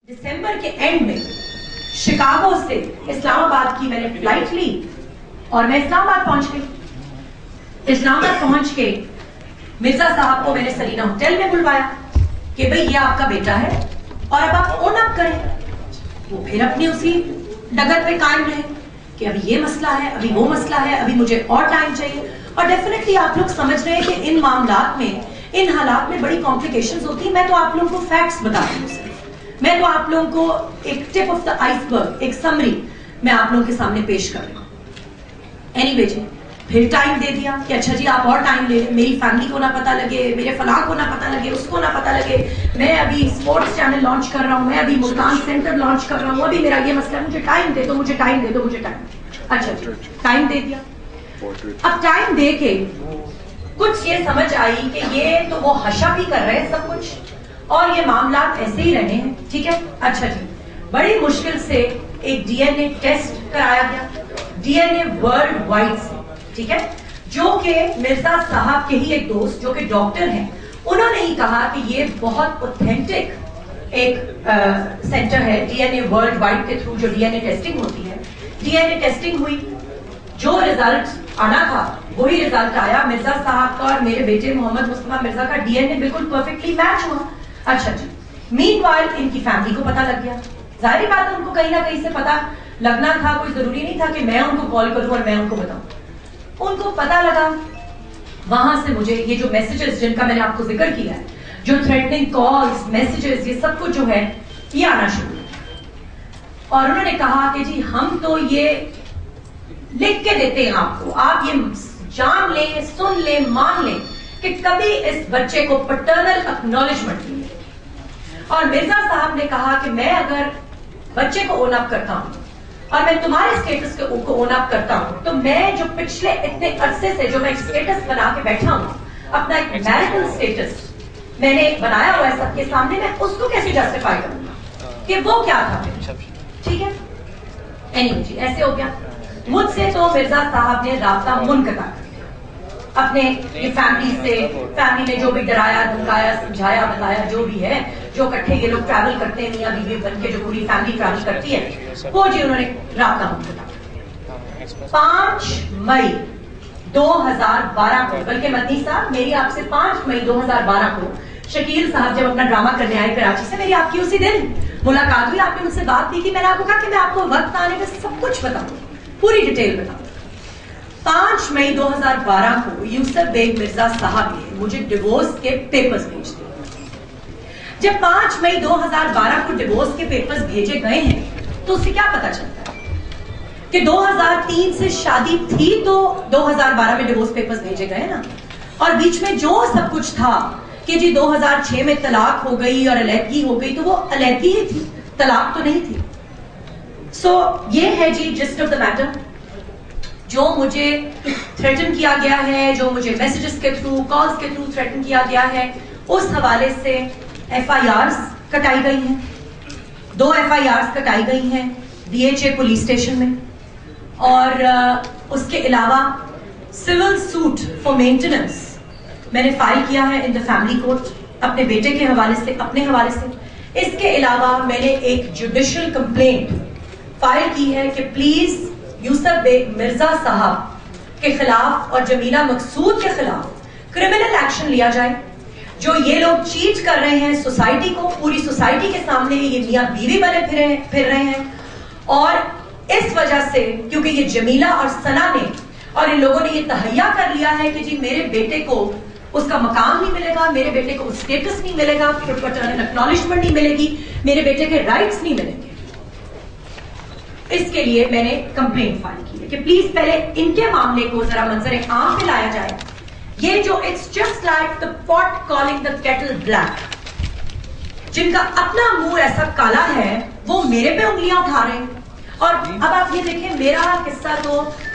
दिसंबर के एंड में शिकागो से इस्लामाबाद की मैंने फ्लाइट ली और मैं इस्लामाबाद पहुंच गई। इस्लामाबाद पहुंच के मिर्जा साहब को मैंने सलीना होटल में बुलवाया कि भाई ये आपका बेटा है और अब आप ओन अप करें। वो फिर अपनी उसी डगर पे कायम रहे कि अभी ये मसला है, अभी वो मसला है, अभी मुझे और टाइम चाहिए। और डेफिनेटली आप लोग समझ रहे हैं कि इन मामलात में, इन हालात में बड़ी कॉम्प्लिकेशंस होती है। मैं तो आप लोगों को फैक्ट्स बता रही हूँ, मैं तो आप लोगों को एक टिप ऑफ द आइसबर्ग, एक समरी मैं आप लोगों के सामने पेश कर रही हूँ। एनीवे जी, फिर टाइम दे दिया कि अच्छा जी आप और टाइम ले, मेरी फैमिली को ना पता लगे, मेरे फलां को ना पता लगे, उसको ना पता लगे, मैं अभी स्पोर्ट्स चैनल लॉन्च कर रहा हूँ, मैं अभी मुल्तान सेंटर लॉन्च कर रहा हूँ, अभी मेरा ये मसला है, मुझे टाइम दे दो, मुझे टाइम दे दो, मुझे टाइम। अच्छा जी, टाइम दे दिया। अब टाइम दे के कुछ ये समझ आई कि ये तो वो हशा भी कर रहे हैं सब कुछ और ये मामला ऐसे ही रहने हैं, ठीक है। अच्छा जी, बड़ी मुश्किल से एक डीएनए टेस्ट कराया गया, डीएनए वर्ल्ड वाइड से, ठीक है, जो कि मिर्जा साहब के ही एक दोस्त जो कि डॉक्टर हैं, उन्होंने ही कहा कि ये बहुत ऑथेंटिक एक सेंटर है डीएनए वर्ल्ड वाइड के थ्रू जो डीएनए टेस्टिंग होती है। डीएनए टेस्टिंग हुई, जो रिजल्ट आना था वही रिजल्ट आया। मिर्जा साहब का और मेरे बेटे मोहम्मद मुस्तफा मिर्जा का डीएनए बिल्कुल परफेक्टली मैच हुआ। अच्छा जी, मीनवाइल इनकी फैमिली को पता लग गया। जाहिर बात है उनको कहीं ना कहीं से पता लगना था, कोई जरूरी नहीं था कि मैं उनको कॉल करूं और मैं उनको बताऊं। उनको पता लगा, वहां से मुझे ये जो मैसेजेस जिनका मैंने आपको जिक्र किया है, जो थ्रेटनिंग कॉल्स, मैसेजेस, ये सब कुछ जो है ये आना शुरू हुआ। और उन्होंने कहा कि जी हम तो ये लिख के देते हैं आपको, आप ये जान लें, सुन लें, मान लें कि कभी इस बच्चे को पैटर्नल एक्नॉलेजमेंट मिले। और मिर्जा साहब ने कहा कि मैं अगर बच्चे को ओन अप करता हूं और मैं तुम्हारे स्टेटस को ओन अप करता हूं, तो मैं जो पिछले इतने अरसे से जो मैं स्टेटस बना के बैठा हूं, अपना एक मैरिटल स्टेटस मैंने बनाया हुआ है सबके सामने, मैं उसको कैसे जस्टिफाई करूंगा कि वो क्या था, ठीक है। एनीवे जी, ऐसे हो गया। मुझसे तो मिर्जा साहब ने राब्ता मुनक़ता कर दिया अपने ये फैमिली से। फैमिली ने जो भी डराया, धमकाया, समझाया, बताया, जो भी है, जो इकट्ठे ये लोग ट्रैवल करते हैं, मियां बीवी बन के जो पूरी फैमिली ट्रैवल करती है, वो जी उन्होंने राब्ता मुनक़ता कर दिया। 5 मई 2012 को, बल्कि मदनी साहब मेरी आपसे 5 मई 2012 को शकील साहब जब अपना ड्रामा करने आए कराची से, मेरी आपकी उसी दिन मुलाकात हुई, आपने मुझसे बात की, मैंने आपको कहा कि मैं आपको वक्त आने में सब कुछ बताऊंगी, पूरी डिटेल बताऊंगी। 5 मई 2012 को यूसुफ बेग मिर्जा साहब ने मुझे डिवोर्स के पेपर्स भेज दिए। जब 5 मई 2012 को डिवोर्स के पेपर्स भेजे गए हैं, तो उससे क्या पता चलता है कि 2003 से शादी थी तो 2012 में डिवोर्स पेपर्स भेजे गए ना। और बीच में जो सब कुछ था कि जी 2006 में तलाक हो गई और अलहदगी हो गई, तो वो अलहदगी ही थी, तलाक तो नहीं थी। सो ये है जी जिस्ट ऑफ द मैटर। जो मुझे थ्रेटन किया गया है, जो मुझे मैसेजेस के थ्रू, कॉल्स के थ्रू थ्रेटन किया गया है, उस हवाले से एफआईआर्स कटाई गई हैं, 2 एफआईआर्स कटाई गई हैं डीएचए पुलिस स्टेशन में। और उसके अलावा सिविल सूट फॉर मेंटेनेंस मैंने फाइल किया है इन द फैमिली कोर्ट अपने बेटे के हवाले से, अपने हवाले से। इसके अलावा मैंने एक जुडिशियल कंप्लेंट फाइल की है कि प्लीज यूसुफ बेग मिर्जा साहब के खिलाफ और जमीला मकसूद के खिलाफ क्रिमिनल एक्शन लिया जाए। जो ये लोग चीट कर रहे हैं सोसाइटी को, पूरी सोसाइटी के सामने ये मियां बीवी बने फिर रहे हैं। और इस वजह से, क्योंकि ये जमीला और सना ने और इन लोगों ने ये तहैया कर लिया है कि जी मेरे बेटे को उसका मकाम नहीं मिलेगा, मेरे बेटे को स्टेटस नहीं मिलेगा, पैटर्नल एक्नॉलेजमेंट नहीं मिलेगी, मेरे बेटे के राइट्स नहीं मिलेंगे। इसके लिए मैंने कंप्लेंट फाइल की है कि प्लीज पहले इनके मामले को जरा मंजर आम पे लाया जाए। ये जो it's just like the pot calling the kettle black, जिनका अपना मुंह ऐसा काला है, वो मेरे पे उंगलियां उठा रहे हैं। और अब आप ये देखें, मेरा किस्सा तो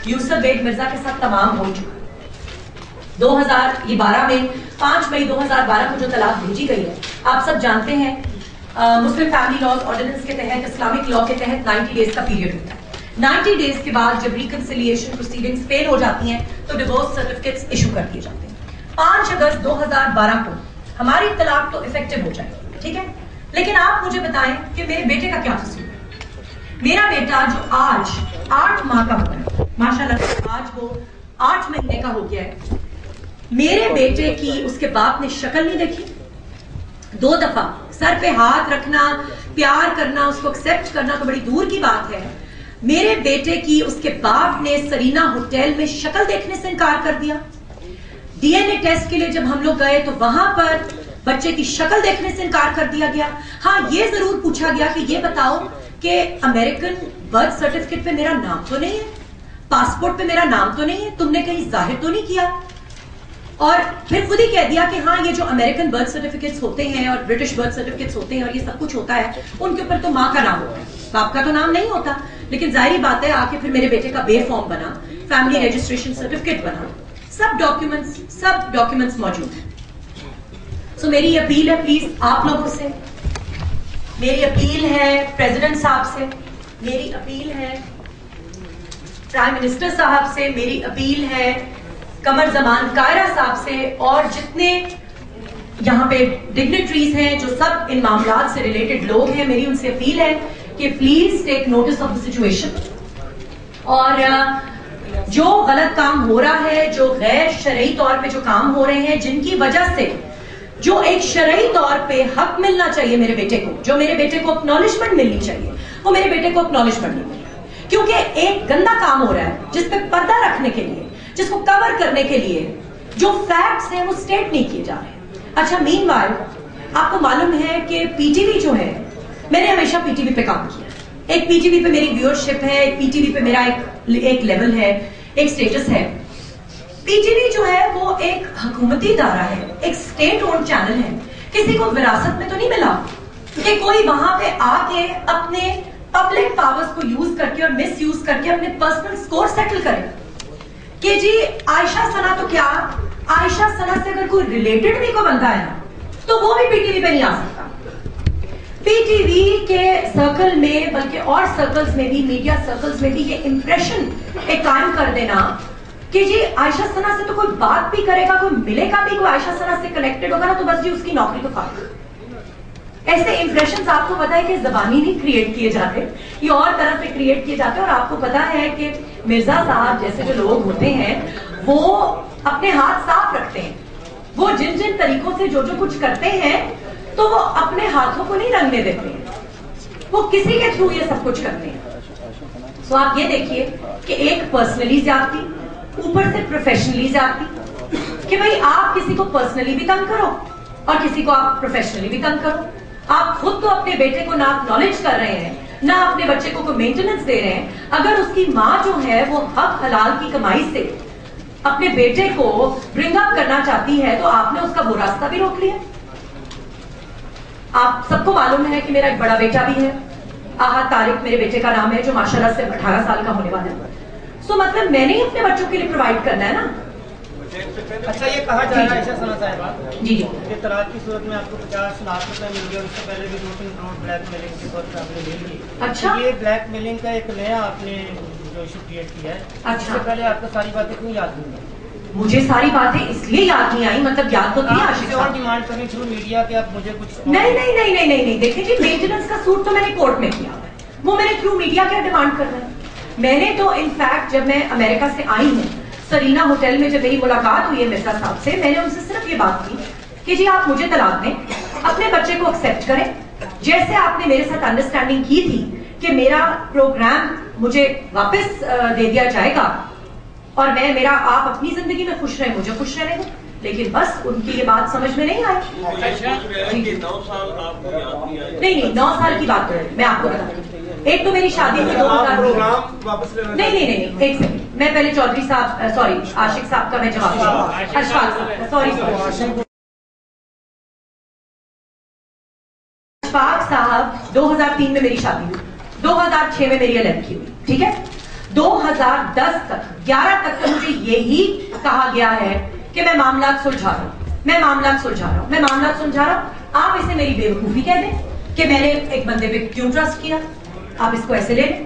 यूसुफ बेग मिर्जा के साथ तमाम हो चुका है। 2012 में 5 मई 2012 को जो तलाक भेजी गई है, आप सब जानते हैं मुस्लिम फैमिली लॉज ऑर्डिनेंस के तहत, इस्लामिक लॉ के तहत 90 डेज का पीरियड होता है। 90 डेज के बाद जब रिकंसिलिएशन प्रोसीडिंग्स फेल हो जाती हैं तो डिवोर्स सर्टिफिकेट्स इशू कर दिए जाते हैं। 5 अगस्त 2012 को हमारी तलाक तो इफेक्टिव हो जाएगी, ठीक है। لیکن آپ مجھے بتائیں کہ میرے بیٹے کا کیا قصور ہے؟ میرا بیٹا جو آج 8 ماہ کا ہو گیا، ماشاءاللہ آج وہ 8 مہینے کا ہو گیا ہے، میرے بیٹے کی اس کے باپ نے شکل نہیں دیکھی. 2 دفعہ سر پہ ہاتھ رکھنا، پیار کرنا، اس کو ایکسپٹ کرنا تو بڑی دور کی بات ہے. میرے بیٹے کی اس کے باپ نے سرینا ہوٹل میں شکل دیکھنے سے انکار کر دیا. ڈی این اے ٹیسٹ کے لیے جب ہم لوگ گئے تو وہاں پر بچے کی شکل دیکھنے سے انکار کر دیا گیا. ہاں یہ ضرور پوچھا گیا کہ یہ بتاؤ کہ امریکن برتھ سرٹیفکیٹ پہ میرا نام تو نہیں ہے، پاسپورٹ پہ میرا نام تو نہیں ہے، تم نے کہیں ظاہر تو نہیں کیا؟ اور پھر خود ہی کہہ دیا کہ ہاں یہ جو امریکن برتھ سرٹیفکیٹس ہوتے ہیں اور برٹش برتھ سرٹیفکیٹس ہوتے ہیں اور یہ سب کچھ ہوتا ہے، ان کے اوپر تو ماں کا نام ہوتا ہے، باپ کا تو نام نہیں ہوتا. لیکن ظاہری بات ہے آ کے پھر میرے بیٹے کا بے فارم بنا، فیملی رجسٹریشن سرٹیفکیٹ بنا، سب ڈاکیومنٹس موجود ہیں. سو میری اپیل ہے پلیز آپ لوگوں سے، میری اپیل ہے پریزیڈنٹ صاحب سے، میری اپیل ہے پرائم منسٹر صاحب سے، میری اپیل ہے قمر زمان کائرہ صاحب سے، اور جتنے یہاں پہ ڈگنیٹریز ہیں جو سب ان معاملات سے ریلیٹڈ لوگ ہیں، میری ان سے اپیل ہے کہ please take notice of the situation. اور جو غلط کام ہو رہا ہے، جو غیر شرعی طور پہ جو کام ہو رہے ہیں، جن کی وجہ سے جو ایک شرعی طور پہ حق ملنا چاہیے میرے بیٹے کو، جو میرے بیٹے کو اکنالجمنٹ ملنی چاہیے، وہ میرے بیٹے کو اکنالجمنٹ نہیں مل رہا، کیونکہ ایک گندا کام ہو رہا ہے جس پہ پردہ رکھنے کے لیے، جس کو کور کرنے کے لیے جو فیکٹس ہیں وہ سٹیٹ نہیں کیے جا رہے ہیں. اچھا مین وائل آپ کو معلوم ہے کہ پی ٹی وی جو ہے، میں نے ہمیشہ پی ٹی وی پہ کام کیا. ایک پی ٹی وی پہ میری ویورشپ ہے، ایک پی ٹی وی پہ میرا ایک لیول ہے، ایک سٹیٹس ہے. پی ٹی وی جو ہے وہ ایک حکومتی ادارہ ہے، ایک سٹیٹ اونڈ چینل ہے. کسی کو وراثت میں تو نہیں ملا کہ کوئی وہاں پہ آ کے اپنے پبلک پاورز کو یوز کر کے اور مس یوز کر کے اپنے پرسنل سکور سیٹل کرے کہ جی عائشہ ثنا تو کیا، عائشہ ثنا سے اگر کوئی ریلیٹڈ بھی کوئی بندہ ہے نا تو وہ بھی پی ٹی وی پہ نہیں آ سکتا. پی ٹی وی کے سرکل میں بلکہ اور سرکلز میں بھی، میڈیا سرکلز میں بھی یہ امپریشن ایک قائم کر دینا کہ جی عائشہ ثنا سے تو کوئی بات بھی کرے گا، کوئی ملے گا بھی، کوئی عائشہ ثنا سے کنیکٹڈ ہوگا نا تو بس جی اس کی نوکری تو فائد. ایسے امپریشنز آپ کو پتا ہے کہ زبانی نہیں کریٹ کیے جاتے، یہ اور طرف سے کریٹ کیے جاتے ہیں. اور آپ کو پتا ہے کہ مرزا صاحب جیسے جو لوگ ہوتے ہیں وہ اپنے ہاتھ صاف رکھتے ہیں، وہ جن جن طریقوں سے جو کچھ کرتے ہیں تو وہ اپنے ہاتھوں کو نہیں رنگنے دیتے ہیں، وہ کسی کے تھرو یہ سب کچھ کرتے ہیں. سو آپ یہ دیکھیے کہ ایک پرسنلی زیادتی، اوپر سے پروفیشنلی زیادتی، کہ بھئی آپ کسی کو پرسنلی بھی تنگ کرو اور کسی کو آپ پروفیشنلی بھی تنگ کرو. آپ خود تو اپنے بیٹے کو نہ اکنالج کر رہے ہیں، نہ اپنے بچے کو کوئی مینٹیننس دے رہے ہیں. اگر اس کی ماں جو ہے وہ حق حلال کی کمائی سے اپنے بیٹے کو برنگ اپ کرنا چاہتی ہے تو آپ نے اس کا وہ راستہ بھی روک لیا. آپ سب کو معلوم ہے کہ میرا ایک بڑا بیٹا بھی ہے، احد طارق میرے بیٹے کا نام ہے، جو ماشاءاللہ سے 18 سال کا ہونے والا ہے. سو مطلب میں نے اپنے بچوں کے لیے پرووائڈ کرنا ہے نا. اچھا یہ کہا جا رہا ہے عائشہ ثنا صاحبہ جی کہ طلاق کی صورت میں آپ کو 50 لاکھ روپے مل گیا، اس سے پہلے بھی 2-3 کروڑ بلیک میلنگ کے طور پہ آپ نے لے لی. اچھا یہ بلیک میلنگ کا ایک نیا آپ نے جو ایشو کریٹ کیا ہے، اس سے پہلے آپ کو ساری باتیں کیوں یاد نہیں ہیں؟ مجھے ساری باتیں اس لیے یاد نہیں آئی، مطلب یاد تو تھی عاشق اور صاحب. ڈیمانڈ کرنی تھرو میڈیا کہ آپ مجھے کچھ نہیں دیکھیں جی، مینٹیننس کا سوٹ تو میں نے کورٹ میں کیا، وہ میں نے تھرو میڈیا کیا ڈیمانڈ کر رہا ہے. میں نے تو انفیکٹ جب میں امریکہ سے آئی ہوں، سرینا ہوٹل میں جب میری ملاقات ہوئی ہے مرزا صاحب سے، میں نے ان سے صرف یہ بات کی کہ جی آپ مجھے طلاق دیں، اپنے بچے کو ایکسپٹ کریں، جیسے آپ نے میرے ساتھ انڈرسٹینڈنگ کی تھی کہ میرا پروگرام مجھے واپس دے دیا جائے گا اور میرا آپ اپنی زندگی میں خوش رہیں، مجھے خوش رہنے دیں. لیکن بس ان کی یہ بات سمجھ میں نہیں آئی. نہیں 9 سال کی بات ہے، میں آپ کو بتا دوں. ایک تو میری شادی ہوئی 2000 نہیں ایک سیکنڈ، میں پہلے چودھری صاحب سوری عاشق صاحب کا میں جواب دوں. اشفاق صاحب سوری اشفاق صاحب 2003 میں میری شادی ہوئی، 2006 میں میری علیحدگی ہوئی، ٹھیک ہے. 2010 تک 11 تک تو مجھے یہی کہا گیا ہے کہ میں معاملات سلجھا رہا ہوں، میں معاملات سلجھا رہا ہوں، میں معاملات سلجھا رہا ہوں. آپ اسے میری بے وقوفی کہہ دیں کہ میں نے ایک بندے پہ کیوں ٹرسٹ کیا، آپ اس کو ایسے لے لیں.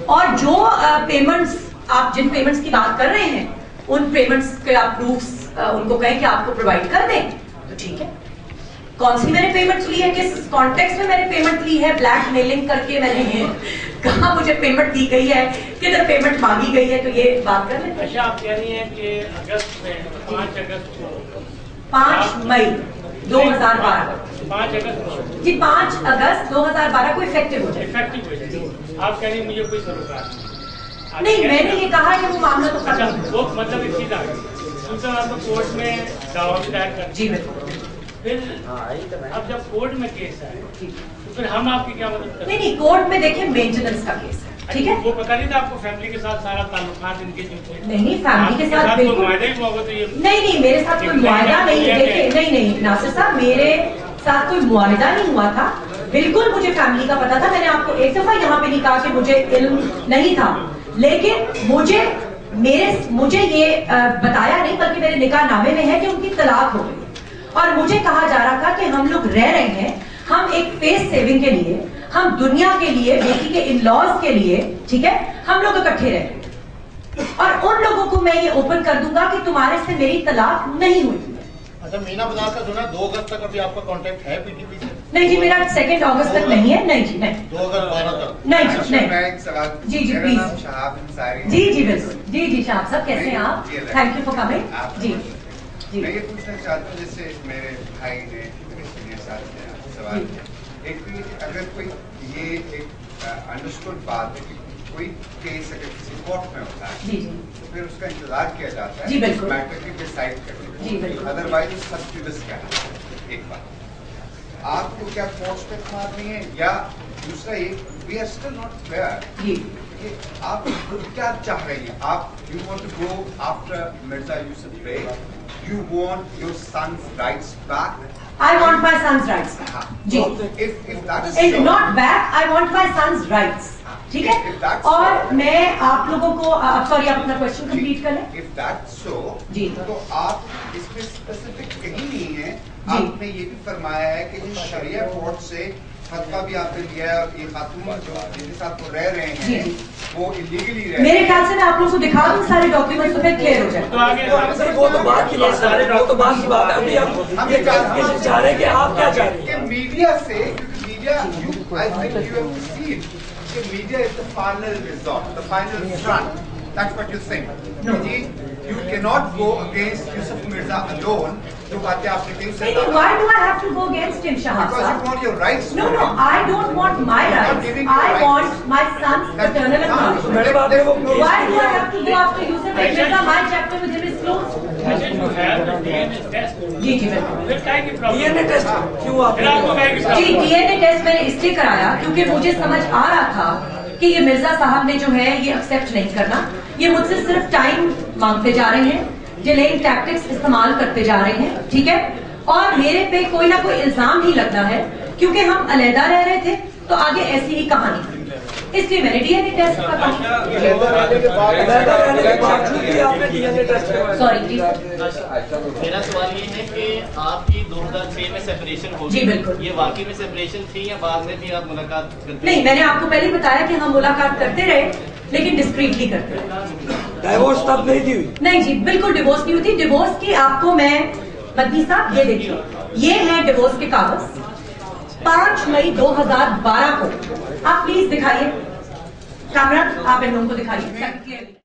اور جو پیمنٹس آپ جن پیمنٹس کی بات کر رہے ہیں ان پیمنٹس کے آپ پروفس ان کو کہیں کہ آپ کو پرووائڈ کر دیں تو ٹھیک ہے. कौन सी मैंने पेमेंट ली है, किस कॉन्टेक्स्ट में मैंने पेमेंट ली है, ब्लैक मेलिंग करके मैंने कहाँ मुझे पेमेंट दी गई है, किधर पेमेंट मांगी गई है, तो ये बात कर लेते हैं। अच्छा, आप कह रही हैं कि अगस्त में 5 अगस्त को 5 मई 2012 5 अगस्त जी 5 अगस्त 2012 को इफेक्टिव हो जाए। इफेक्टिव हो जाए। आप कह रही हैं मुझे कोई सरोकार नहीं, मैंने ये कहा कि वो मामला तो अच्छा, खत्म। वो मतलब एक चीज आ गई, दूसरा आप कोर्ट में दावा भी दायर कर, जी बिल्कुल। फिर अब जब कोर्ट में केस है तो फिर हम आपकी क्या मदद करें? नहीं, कोर्ट में देखिए मेंटेनेंस का केस है, ठीक है। वो पता नहीं था आपको फैमिली के साथ सारा ताल्लुकात इनके जो थे? नहीं, फैमिली के साथ बिल्कुल मुआहदा ही हुआ होगा तो ये नहीं, मेरे साथ कोई मुआहदा नहीं, देखिए नहीं नासिर साहब, मेरे साथ कोई मुआहदा नहीं हुआ था। बिल्कुल मुझे फैमिली का पता था, मैंने आपको एक दफा यहाँ पे नहीं कहा कि मुझे इल्म नहीं था, लेकिन मुझे ये बताया नहीं, बल्कि मेरे निकाहनामे में है कि उनकी तलाक हो गई और मुझे कहा जा रहा था कि हम लोग रह रहे हैं, हम एक फेस सेविंग के लिए, हम दुनिया के लिए, बेटी के इन लॉज के लिए, ठीक है, हम लोग इकट्ठे रह रहे हैं और उन लोगों को मैं ये ओपन कर दूंगा कि तुम्हारे से मेरी तलाक नहीं हुई। अच्छा, मीना बाजार का सुना 2 अगस्त तक अभी आपका कांटेक्ट है पीटीपी से? नहीं जी, मेरा 2 अगस्त तक नहीं है। नहीं जी, नहीं 2012 तक नहीं जी, नहीं। मैं एक सवाल, जी जी मेरा प्लीज। नाम शहाब अंसारी है। जी बिल्कुल। जी शाह साहब, कैसे हैं आप? जी, थैंक यू फॉर कमिंग। आप- जी जी मैं ये पूछना चाहता हूँ, जैसे मेरे भाई ने, मेरे सीनियर साथी ने आपसे सवाल जी। किया, एक तो ये कि अगर कोई ये एक अंडरस्टूड बात है कि कोई केस अगर किसी कोर्ट में होता है जी तो फिर उसका इंतजार किया जाता है जी, बिल्कुल। मैटर की डिसाइड करने जी, बिल्कुल। अदरवाइज सब जुडिस कहलाता है। एक बात, आपको क्या कोर्ट पे मारनी है, या दूसरा ये we are still not clear जी कि आप क्या चाह रही हैं? आप you want to go after Mirza Yusuf Baig, you want your son's rights back? I want my son's rights. जी, If that is it's so, not back, I want my son's rights. ठीक है, If that's और so, मैं आप लोगों को, sorry, आप अपना क्वेश्चन कंप्लीट कर लें। if that's so, जी। तो आप इसमें स्पेसिफिक कहीं नहीं है। जी। आपने ये भी फरमाया है कि जो शरिया कोर्ट से फतवा भी आपने लिया है, और ये खातून जो जिनके साथ वो रह रहे जी, हैं जी। वो इलीगली रह मेरे रहे हैं। ख्याल से मैं आप लोगों को दिखा दूं सारे डॉक्यूमेंट्स, तो फिर क्लियर हो जाए। तो आगे वो तो बात की बात है, वो तो बात की बात है। अभी हम ये क्लैरिफिकेशन चाह रहे हैं कि आप क्या चाह रहे हैं? कि मीडिया से, क्योंकि media, I think you have seen कि media is the final resort, the final front, that's what you think. You cannot go against Yusuf Mirza alone. जो बातें आपने कही उससे नहीं, why do I have to go against him, Shahab because you साहब? want your rights. No, I don't want my You're not rights. giving your I rights. want my son's paternal acknowledgement. Madam आपने वो Why do I have to go after Yusuf Mirza? My chapter with him is closed. अच्छा, you have the DNA test, जी जी बिल्कुल। फिर क्या की problem? DNA test क्यों फिर आपको आप क्या की जी, प्रॉब्लम? डीएनए टेस्ट मैंने इसलिए कराया क्योंकि मुझे समझ आ रहा था कि ये मिर्जा साहब ने जो है ये एक्सेप्ट नहीं करना, ये मुझसे सिर्फ टाइम मांगते जा रहे हैं, डिलेइंग टैक्टिक्स इस्तेमाल करते जा रहे हैं, ठीक है, और मेरे पे कोई ना कोई इल्जाम ही लगना है क्योंकि हम अलहदा रह रहे थे, तो आगे ऐसी ही कहानी थी, इसलिए मैंने डीएनए टेस्ट करवाया। आपने डीएनए टेस्ट करवाया? सॉरी जी, मेरा सवाल ये है कि आपकी 2006 में सेपरेशन होगी। जी, बिल्कुल। ये वाकई में सेपरेशन थी या बाद में भी आप मुलाकात करते? नहीं, मैंने आपको पहले बताया कि हम मुलाकात करते रहे लेकिन डिस्क्रीटली करते रहे। डाइवोर्स तब नहीं दी हुई? नहीं जी, बिल्कुल डिवोर्स नहीं हुई थी। डिवोर्स की आपको मैं, मदनी साहब ये देखिए, ये है डिवोर्स के कागज, 5 मई 2012 को। आप प्लीज दिखाइए, कैमरा आप इन लोगों को दिखाइए।